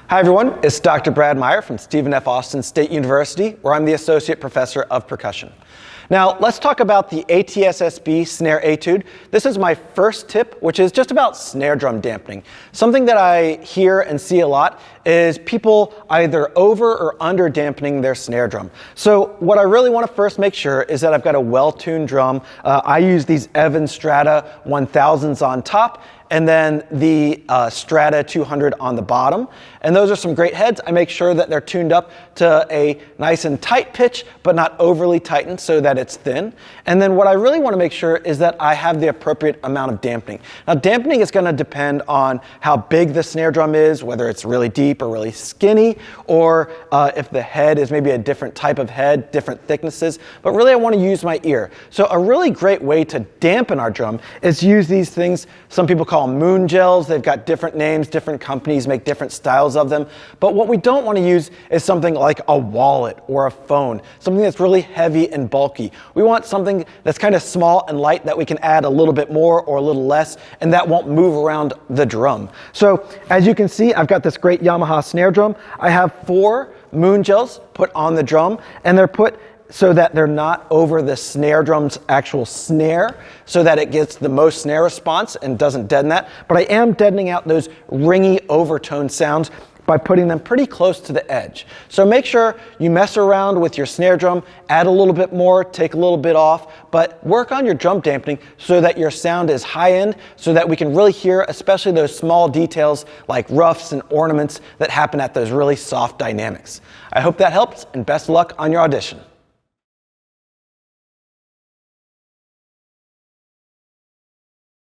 Hi everyone, it's Dr. Brad Meyer from Stephen F. Austin State University, where I'm the Associate Professor of Percussion. Now, let's talk about the ATSSB snare etude. This is my first tip, which is just about snare drum dampening. Something that I hear and see a lot is people either over or under dampening their snare drum. So what I really want to first make sure is that I've got a well-tuned drum. I use these Evans Strata 1000s on top, and then the Strata 200 on the bottom. And those are some great heads. I make sure that they're tuned up to a nice and tight pitch, but not overly tightened so that it's thin. And then what I really want to make sure is that I have the appropriate amount of dampening. Now, dampening is going to depend on how big the snare drum is, whether it's really deep or really skinny, or if the head is maybe a different type of head, different thicknesses. But really, I want to use my ear. So a really great way to dampen our drum is use these things some people call moon gels. They've got different names, different companies make different styles of them. But what we don't want to use is something like a wallet or a phone, something that's really heavy and bulky. We want something that's kind of small and light that we can add a little bit more or a little less, and that won't move around the drum. So as you can see, I've got this great Yamaha snare drum. I have 4 moon gels put on the drum, and they're put so that they're not over the snare drum's actual snare, so that it gets the most snare response and doesn't deaden that. But I am deadening out those ringy overtone sounds by putting them pretty close to the edge. So make sure you mess around with your snare drum, add a little bit more, take a little bit off, but work on your drum dampening so that your sound is high end, so that we can really hear especially those small details like ruffs and ornaments that happen at those really soft dynamics. I hope that helps, and best of luck on your audition.